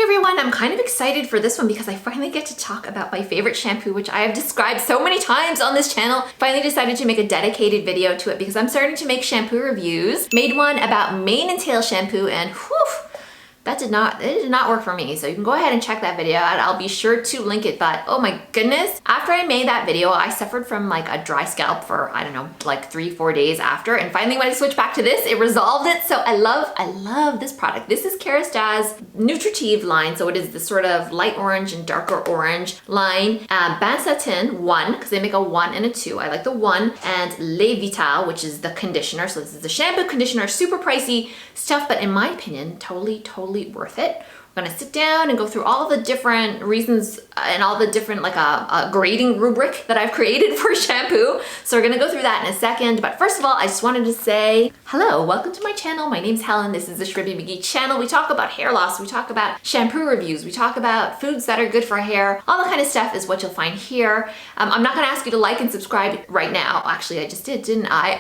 everyone, I'm kind of excited for this one because I finally get to talk about my favorite shampoo, which I have described so many times on this channel. Finally decided to make a dedicated video to it because I'm starting to make shampoo reviews. Made one about mane and tail shampoo and whew, it did not work for me. So you can go ahead and check that video out. I'll be sure to link it, but oh my goodness. After I made that video, I suffered from like a dry scalp for, I don't know, like 3-4 days after. And finally when I switched back to this, it resolved it. So I love this product. This is Kerastase Nutritive line. So it is this sort of light orange and darker orange line. Bansatin 1, because they make a 1 and a 2. I like the 1. And Lait Vital, which is the conditioner. So this is the shampoo, conditioner, super pricey stuff, but in my opinion, totally worth it. We're gonna sit down and go through all the different reasons and all the different like a grading rubric that I've created for shampoo. So we're gonna go through that in a second. But first of all, I just wanted to say hello, welcome to my channel. My name's Helen. This is the Shrimpy McGee channel. We talk about hair loss, we talk about shampoo reviews, we talk about foods that are good for hair. All the kind of stuff is what you'll find here. I'm not gonna ask you to like and subscribe right now. Actually, I just did, didn't I?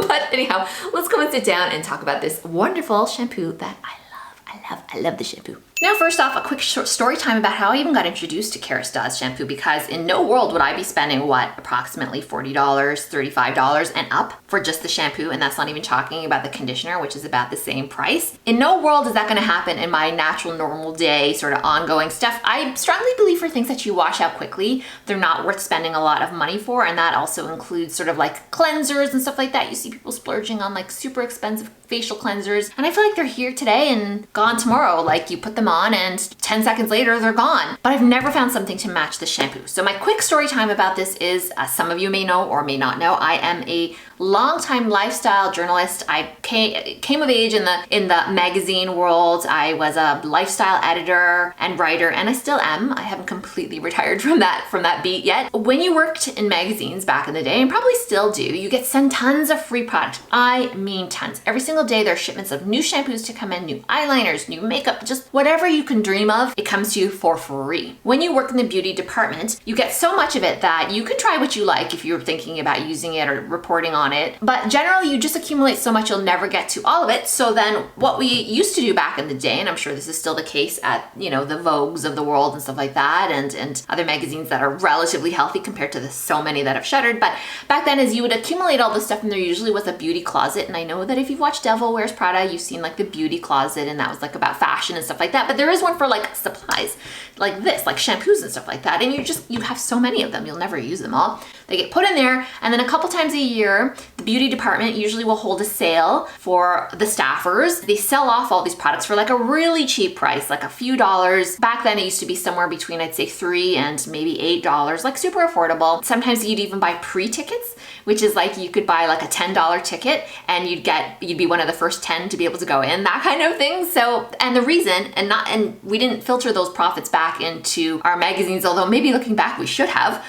But anyhow, let's go and sit down and talk about this wonderful shampoo that I love the shampoo. Now, first off, a quick short story time about how I even got introduced to Kerastase shampoo, because in no world would I be spending, what, approximately $40, $35 and up for just the shampoo, and that's not even talking about the conditioner, which is about the same price. In no world is that gonna happen in my natural, normal day, sort of ongoing stuff. I strongly believe for things that you wash out quickly, they're not worth spending a lot of money for, and that also includes sort of like cleansers and stuff like that. You see people splurging on like super expensive facial cleansers, and I feel like they're here today and gone tomorrow. Like you put them on and 10 seconds later they're gone. But I've never found something to match the shampoo. So my quick story time about this is, as some of you may know or may not know, I am a longtime lifestyle journalist. I came of age in the magazine world. I was a lifestyle editor and writer, and I still am. I haven't completely retired from that beat yet. When you worked in magazines back in the day, and probably still do, you get sent tons of free product. I mean tons. Every single day there are shipments of new shampoos to come in, new eyeliners, new makeup, just whatever you can dream of, it comes to you for free. When you work in the beauty department, you get so much of it that you can try what you like if you're thinking about using it or reporting on it. But generally you just accumulate so much you'll never get to all of it. So then what we used to do back in the day, and I'm sure this is still the case at, you know, the Vogues of the world and stuff like that, and other magazines that are relatively healthy compared to the so many that have shuttered. But back then, is you would accumulate all this stuff, and there usually was a beauty closet. And I know that if you've watched Devil Wears Prada, you've seen like the beauty closet, and that was like about fashion and stuff like that. But there is one for like supplies like this, like shampoos and stuff like that. And you have so many of them, you'll never use them all. They get put in there, and then a couple times a year, the beauty department usually will hold a sale for the staffers. They sell off all these products for like a really cheap price, like a few dollars. Back then it used to be somewhere between, I'd say, $3 and maybe $8, like super affordable. Sometimes you'd even buy pre-tickets, which is like you could buy like a $10 ticket and you'd be one of the first 10 to be able to go in, that kind of thing. So, and the reason, and we didn't filter those profits back into our magazines, although maybe looking back we should have.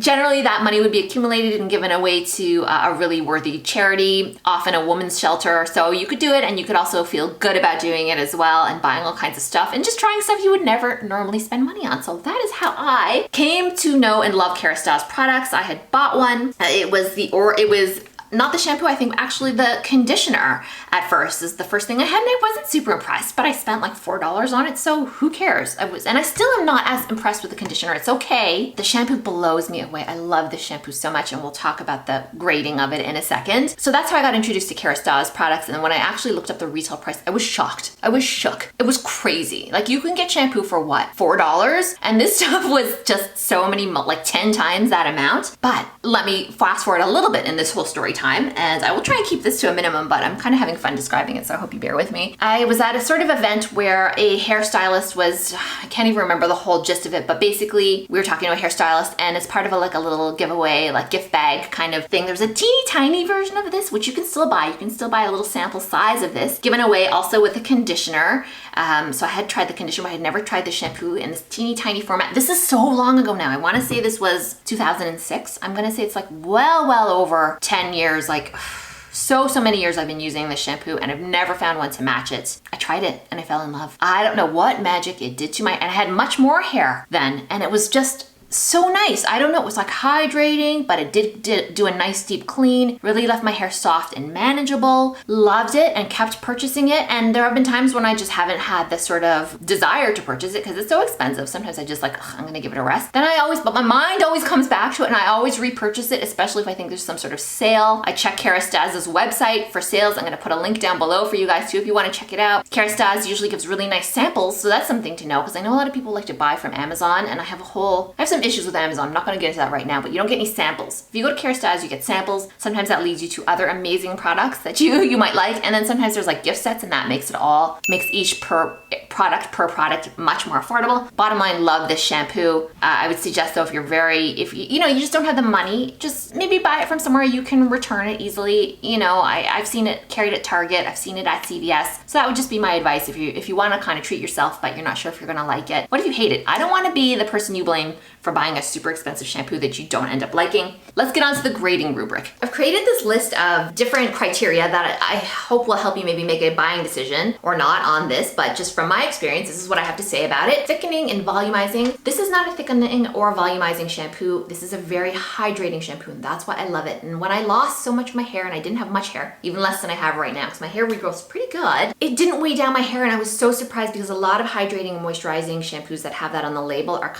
Generally that money would be accumulated and given away to a really worthy charity, often a woman's shelter. So you could do it, and you could also feel good about doing it as well, and buying all kinds of stuff and just trying stuff you would never normally spend money on. So that is how I came to know and love Kerastase products. I had bought one. It was not the shampoo, I think actually the conditioner at first is the first thing I had, and I wasn't super impressed, but I spent like $4 on it, so who cares? And I still am not as impressed with the conditioner. It's okay. The shampoo blows me away. I love this shampoo so much, and we'll talk about the grading of it in a second. So that's how I got introduced to Kerastase products, and when I actually looked up the retail price, I was shocked. I was shook. It was crazy. Like you can get shampoo for what, $4? And this stuff was just so many, like 10 times that amount. But let me fast forward a little bit in this whole story time, and I will try and keep this to a minimum, but I'm kind of having fun describing it, so I hope you bear with me. I was at a sort of event where a hairstylist was, I can't even remember the whole gist of it, but basically we were talking to a hairstylist, and as part of a little giveaway, like gift bag kind of thing, there's a teeny tiny version of this, which you can still buy. You can still buy a little sample size of this, given away also with a conditioner. So I had tried the conditioner, but I had never tried the shampoo in this teeny tiny format. This is so long ago now. I want to say this was 2006. I'm going to say it's like well over 10 years, like so many years I've been using this shampoo, and I've never found one to match it. I tried it and I fell in love. I don't know what magic it did to and I had much more hair then, and it was just so nice. I don't know, it was like hydrating, but it did do a nice deep clean, really left my hair soft and manageable. Loved it and kept purchasing it. And there have been times when I just haven't had the sort of desire to purchase it because it's so expensive. Sometimes I just like, I'm gonna give it a rest. But my mind always comes back to it and I always repurchase it, especially if I think there's some sort of sale. I check Kerastase's website for sales. I'm gonna put a link down below for you guys too if you wanna check it out. Kerastase usually gives really nice samples, so that's something to know because I know a lot of people like to buy from Amazon and I have some issues with Amazon. I'm not going to get into that right now, but you don't get any samples. If you go to Kerastase, you get samples. Sometimes that leads you to other amazing products that you might like, and then sometimes there's like gift sets, and that makes each product much more affordable. Bottom line, love this shampoo. I would suggest though, if you just don't have the money, just maybe buy it from somewhere you can return it easily. I've seen it carried at Target. I've seen it at CVS. So that would just be my advice if you want to kind of treat yourself, but you're not sure if you're going to like it. What if you hate it? I don't want to be the person you blame for buying a super expensive shampoo that you don't end up liking. Let's get on to the grading rubric. I've created this list of different criteria that I hope will help you maybe make a buying decision or not on this, but just from my experience, this is what I have to say about it. Thickening and volumizing. This is not a thickening or volumizing shampoo. This is a very hydrating shampoo, and that's why I love it. And when I lost so much of my hair, and I didn't have much hair, even less than I have right now, because my hair regrows pretty good, it didn't weigh down my hair, and I was so surprised because a lot of hydrating and moisturizing shampoos that have that on the label are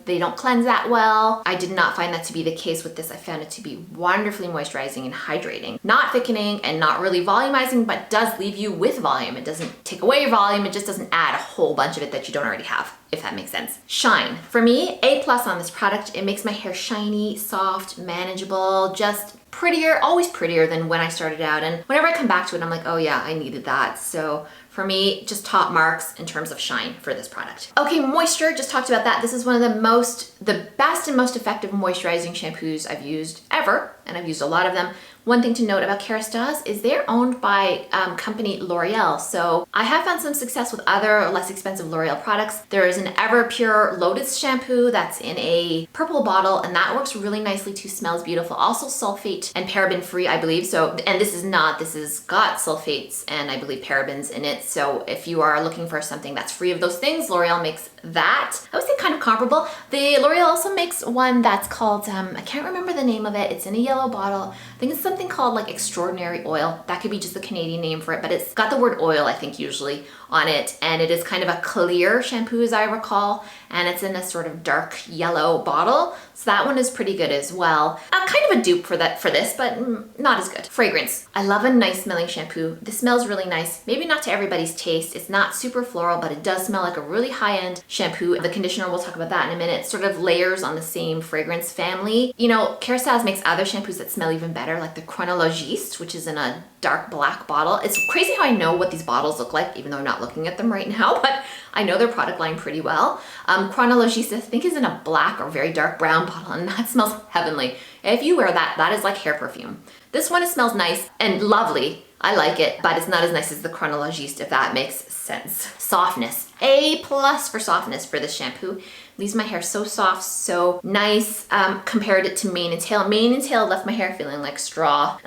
they don't cleanse that well. I did not find that to be the case with this. I found it to be wonderfully moisturizing and hydrating. Not thickening and not really volumizing, but does leave you with volume. It doesn't take away your volume. It just doesn't add a whole bunch of it that you don't already have, if that makes sense. Shine. For me, A+ on this product. It makes my hair shiny, soft, manageable, just prettier, always prettier than when I started out. And whenever I come back to it, I'm like, oh yeah, I needed that. So for me, just top marks in terms of shine for this product. Okay, moisture, just talked about that. This is one of the best and most effective moisturizing shampoos I've used ever, and I've used a lot of them. One thing to note about Kerastase is they're owned by company L'Oreal. So I have found some success with other less expensive L'Oreal products. There is an Everpure Lotus shampoo that's in a purple bottle, and that works really nicely too, smells beautiful. Also sulfate and paraben free, I believe. So, and this has got sulfates and I believe parabens in it. So if you are looking for something that's free of those things, L'Oreal makes that. I would say kind of comparable. The L'Oreal also makes one that's called, I can't remember the name of it. It's in a yellow bottle. I think it's something called like Extraordinary Oil. That could be just the Canadian name for it, but it's got the word oil, I think, usually on it. And it is kind of a clear shampoo as I recall. And it's in a sort of dark yellow bottle. So that one is pretty good as well. Kind of a dupe for this, but not as good. Fragrance. I love a nice smelling shampoo. This smells really nice. Maybe not to everybody's taste. It's not super floral, but it does smell like a really high-end shampoo. The conditioner, we'll talk about that in a minute, sort of layers on the same fragrance family. Kerastase makes other shampoos that smell even better, like the Chronologiste, which is in a dark black bottle. It's crazy how I know what these bottles look like, even though I'm not looking at them right now, but I know their product line pretty well. Chronologiste, I think, is in a black or very dark brown bottle, and that smells heavenly. If you wear that, that is like hair perfume. This one, it smells nice and lovely. I like it, but it's not as nice as the Chronologiste, if that makes sense. Softness. A+ for softness for this shampoo. Leaves my hair so soft, so nice. Compared it to Mane and Tail. Mane and Tail left my hair feeling like straw.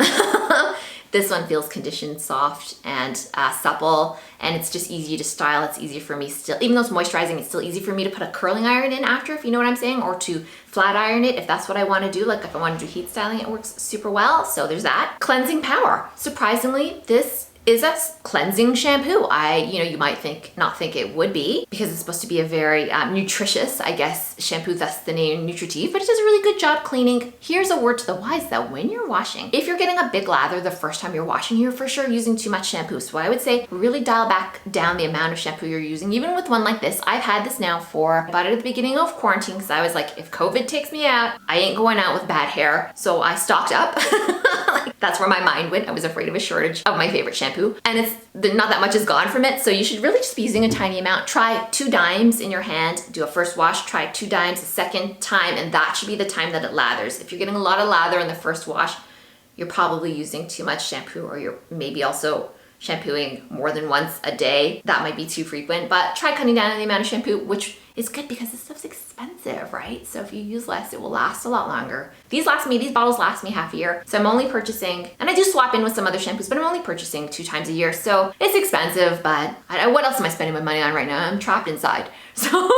This one feels conditioned, soft, and supple, and it's just easy to style. It's easy for me still, even though it's moisturizing, it's still easy for me to put a curling iron in after, if you know what I'm saying, or to flat iron it if that's what I want to do. Like if I want to do heat styling, it works super well. So there's that. Cleansing power. Surprisingly, this is a cleansing shampoo. You might not think it would be because it's supposed to be a very nutritious, I guess, shampoo, thus the name Nutritive, but it does a really good job cleaning. Here's a word to the wise though, when you're washing, if you're getting a big lather the first time you're washing, you're for sure using too much shampoo. So I would say really dial back down the amount of shampoo you're using, even with one like this. I've had this now I bought it at the beginning of quarantine because I was like, if COVID takes me out, I ain't going out with bad hair. So I stocked up. That's where my mind went. I was afraid of a shortage of my favorite shampoo, and not that much is gone from it. So you should really just be using a tiny amount. Try 2 dimes in your hand, do a first wash, try 2 dimes a second time, and that should be the time that it lathers. If you're getting a lot of lather in the first wash, you're probably using too much shampoo, or you're maybe also shampooing more than once a day. That might be too frequent, but try cutting down on the amount of shampoo, which is good because this stuff's expensive, right? So if you use less, it will last a lot longer. These bottles last me half a year. So I'm only purchasing, and I do swap in with some other shampoos, but I'm only purchasing 2 times a year. So it's expensive, but what else am I spending my money on right now? I'm trapped inside. So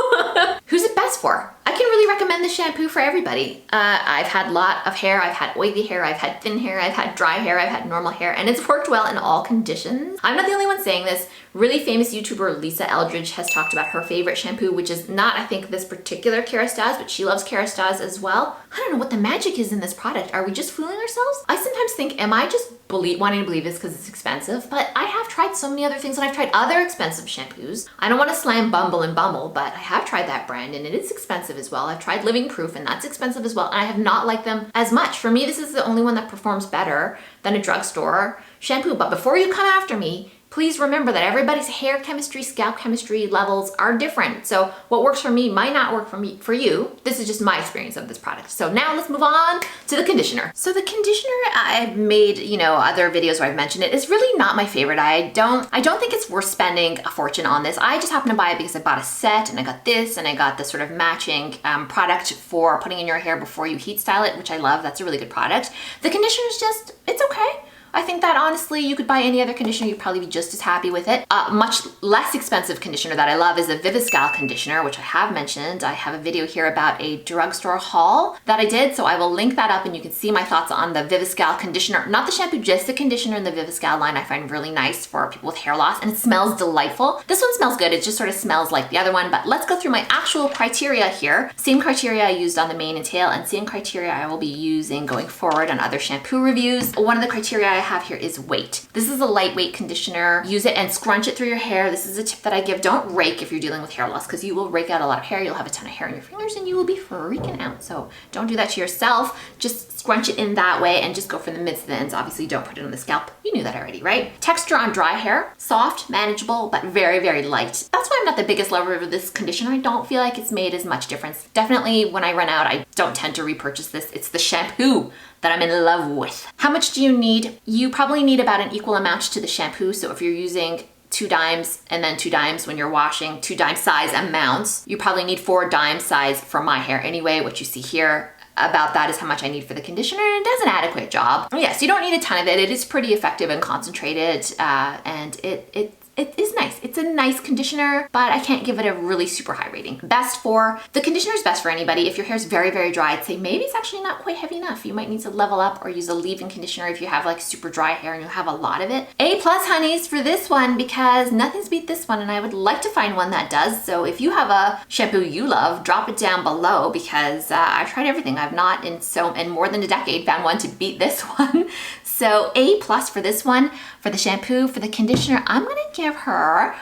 who's it best for? I can really recommend this shampoo for everybody. I've had a lot of hair. I've had oily hair. I've had thin hair. I've had dry hair. I've had normal hair, and it's worked well in all conditions. I'm not the only one saying this. Really famous YouTuber Lisa Eldridge has talked about her favorite shampoo, which is not, I think, this particular Kerastase, but she loves Kerastase as well. I don't know what the magic is in this product. Are we just fooling ourselves? I sometimes think, am I just wanting to believe this because it's expensive? But I have tried so many other things, and I've tried other expensive shampoos. I don't want to slam Bumble and Bumble, but I have tried that brand, and it is expensive as well. I've tried Living Proof, and that's expensive as well, and I have not liked them as much. For me, this is the only one that performs better than a drugstore shampoo. But before you come after me, please remember that everybody's hair chemistry, scalp chemistry levels are different. So what works for me might not work for you. This is just my experience of this product. So now let's move on to the conditioner. So the conditioner, I've made, other videos where I've mentioned it, is really not my favorite. I don't think it's worth spending a fortune on this. I just happen to buy it because I bought a set, and I got this, and I got this sort of matching product for putting in your hair before you heat style it, which I love. That's a really good product. The conditioner is just, it's okay. I think that honestly, you could buy any other conditioner, you'd probably be just as happy with it. Much less expensive conditioner that I love is a Viviscal conditioner, which I have mentioned. I have a video here about a drugstore haul that I did, so I will link that up and you can see my thoughts on the Viviscal conditioner. Not the shampoo, just the conditioner in the Viviscal line I find really nice for people with hair loss, and it smells delightful. This one smells good, it just sort of smells like the other one, but let's go through my actual criteria here. Same criteria I used on the mane and tail, and same criteria I will be using going forward on other shampoo reviews. One of the criteria I have here is weight. This is a lightweight conditioner. Use it and scrunch it through your hair. This is a tip that I give. Don't rake if you're dealing with hair loss, because you will rake out a lot of hair. You'll have a ton of hair in your fingers and you will be freaking out. So don't do that to yourself. Just scrunch it in that way and just go for the mids to the ends. Obviously don't put it on the scalp. You knew that already, right? Texture on dry hair, soft, manageable, but very, very light. That's why I'm not the biggest lover of this conditioner. I don't feel like it's made as much difference. Definitely when I run out, I don't tend to repurchase this. It's the shampoo that I'm in love with. How much do you need? You probably need about an equal amount to the shampoo. So if you're using 2 dimes and then 2 dimes when you're washing, 2 dime size amounts, you probably need 4 dime size for my hair anyway. What you see here, about that is how much I need for the conditioner, and it does an adequate job. Yes, you don't need a ton of it. It is pretty effective and concentrated, and it is nice. It's a nice conditioner, but I can't give it a really super high rating. The conditioner is best for anybody. If your hair is very, very dry, I'd say maybe it's actually not quite heavy enough. You might need to level up or use a leave-in conditioner if you have like super dry hair and you have a lot of it. A+ honeys for this one, because nothing's beat this one, and I would like to find one that does. So if you have a shampoo you love, drop it down below, because I've tried everything. I've not in more than a decade found one to beat this one. So A+ for this one. For the shampoo, for the conditioner, I'm gonna give her,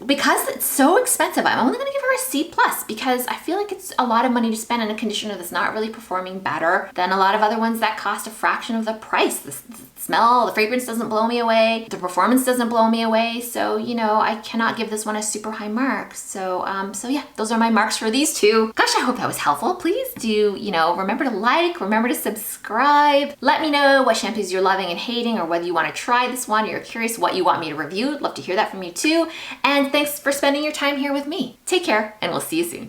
because it's so expensive, I'm only gonna give her a C+, because I feel like it's a lot of money to spend on a conditioner that's not really performing better than a lot of other ones that cost a fraction of the price. The smell, the fragrance doesn't blow me away, the performance doesn't blow me away, so I cannot give this one a super high mark. So yeah, those are my marks for these two. Gosh, I hope that was helpful. Please do, remember to like, remember to subscribe. Let me know what shampoos you're loving and hating, or whether you want to try this one, or you're curious what you want me to review. I'd love to hear that from you too. And thanks for spending your time here with me. Take care, and we'll see you soon.